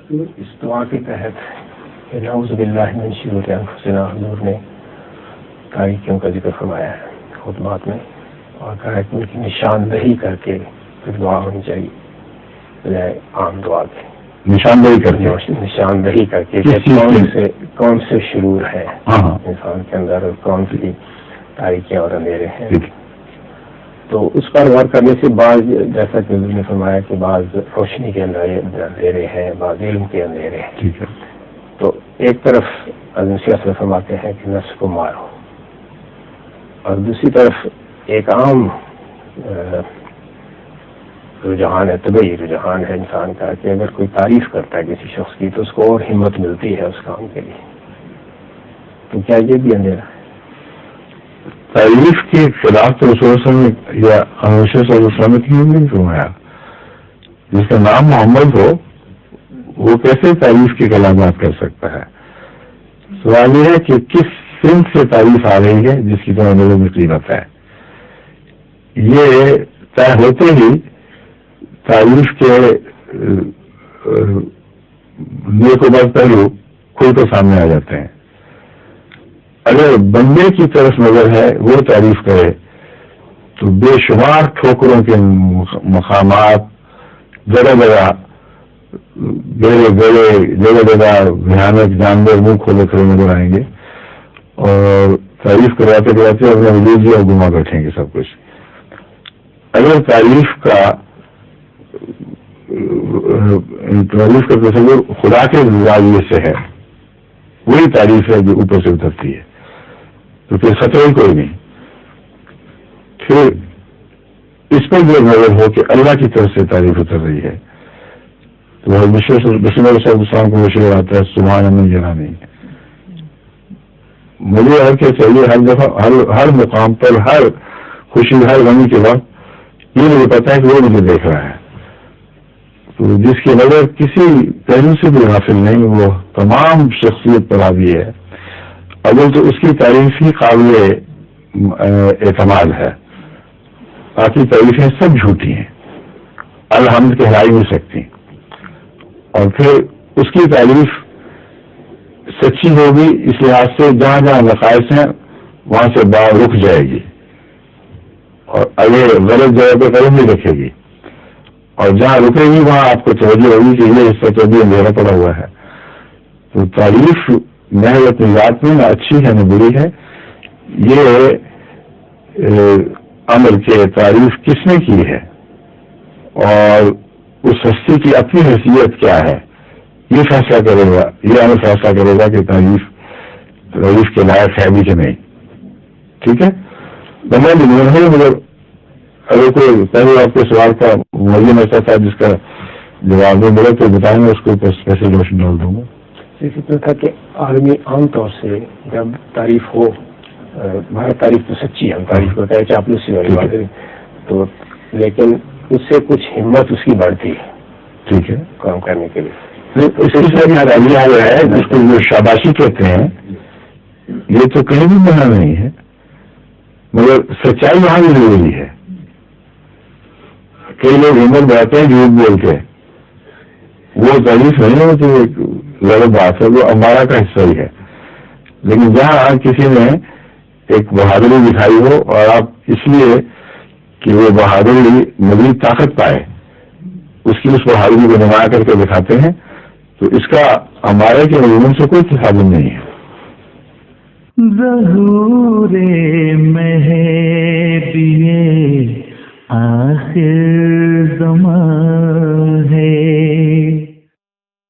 اس دعا کے تحت نعوذ باللہ من شرور انفسنا حضور نے تاریکیوں کا ذکر فرمایا ہے خطبات میں، اور کہا کہ ان کی نشاندہی کر کے پھر دعا ہونی چاہیے بجائے عام دعا کے. نشاندہی کر کے، نشاندہی کر کے کون سے شرور ہیں انسان کے اندر اور کون سی تاریکیاں اور اندھیرے ہیں. تو اس پر غور کرنے سے بعض، جیسا کہ حضور نے فرمایا کہ بعض روشنی کے اندھیرے ہیں، بعض علم کے اندھیرے ہیں. تو ایک طرف حضرت فرماتے ہیں کہ نفس کو مارو، اور دوسری طرف ایک عام رجحان ہے، طبعی رجحان ہے انسان کا کہ اگر کوئی تعریف کرتا ہے کسی شخص کی تو اس کو اور ہمت ملتی ہے اس کام کے لیے. تو کیا یہ بھی اندھیرا ہے؟ تعریف کے خلاف تو رسول اللہ صلی اللہ علیہ وسلم یا ہمیشہ صلی اللہ علیہ وسلم کی نہیں فرمایا. جس کا نام محمد ہو وہ کیسے تعریف کے کلامات کر سکتا ہے؟ سوال یہ ہے کہ کس صنف سے تعریف آ رہی ہے جس کی تو نظروں میں قیمت ہے. یہ طے ہوتے ہی تعریف کے نیک و بد پہلو کھل کر سامنے آ جاتے ہیں. اگر بندے کی طرف نظر ہے وہ تعریف کرے تو بے شمار ٹھوکروں کے مقامات جگہ جگہ گہرے گہرے جگہ جگہ بھیانک جانور منہ کھولے کھڑے نظر آئیں گے اور تعریف کراتے کراتے اپنا ولیجی اور گما بیٹھیں گے سب کچھ. اگر تعریف کا تصور خدا کے زاویے سے ہے، وہی تعریف ہے جو اوپر سے اترتی ہے، تو پھر خطرہ ہی کوئی نہیں. پھر اس پر جو نظر ہو کہ اللہ کی طرف سے تعریف اتر رہی ہے تو بشیر السلام کو مشورہ آتا ہے سبحان من جنانی. مجھے ہر کیا چاہیے ہر دفعہ ہر مقام پر ہر خوشی ہر غمی کے وقت یہ مجھے پتا ہے کہ وہ مجھے دیکھ رہا ہے. تو جس کی نظر کسی پہلو سے بھی غافل نہیں، وہ تمام شخصیت پر حاوی ہے. اول تو اس کی تعریف ہی قابل اعتماد ہے، باقی تعریفیں سب جھوٹی ہیں، الحمد کہلائی نہیں سکتی. اور پھر اس کی تعریف سچی ہوگی اس لحاظ سے جہاں جہاں نقائص ہیں وہاں سے بات رک جائے گی، اور اگر غلط جگہ پہ قدم نہیں رکھے گی، اور جہاں رکے گی وہاں آپ کو توجہ ہوگی کہ یہ حصہ تو بھی اندھیرا پڑا ہوا ہے. تو تعریف محض اپنی ذات میں نہ اچھی ہے نہ بری ہے. یہ امر کے تعریف کس نے کی ہے اور اس ہستی کی اپنی حیثیت کیا ہے یہ فیصلہ کرے گا، یہ امر فیصلہ کرے گا کہ تعریف کے لائق ہے بھی کہ نہیں. ٹھیک ہے، مگر اگر کوئی پہلے آپ کے سوال کا معین ایسا تھا جس کا جواب نہیں ملا تو بتائیں گے، اس کو کیسے روشن ڈال دوں گا. اتنا تھا کہ آدمی عام طور سے جب تعریف ہو، ہماری تعریف تو سچی ہے، ہم تعریف کو کہتے چاپلوسی والی بات ہے، تو لیکن اس سے کچھ ہمت اس کی بڑھتی ہے. ٹھیک ہے، کام کرنے کے لیے. اس کی ہے جس کو جو شاباشی کہتے ہیں یہ تو کہیں بھی منع نہیں ہے، مگر سچائی وہاں بھی ضروری ہے. کئی لوگ ہمت بڑھاتے ہیں جھوٹ بول کے، وہ تعریف نہیں ہوتی، ایک غلط بات ہے، وہ ہمارا کا حصہ ہی ہے. لیکن جہاں کسی نے ایک بہادری دکھائی ہو اور آپ اس لیے کہ وہ بہادری مزید طاقت پائے اس کی اس بہادری کو نمایاں کر کے دکھاتے ہیں، تو اس کا ہمارے کے مضمون سے کوئی تصادم نہیں ہے. ظہور مہدی آخر زمان ہے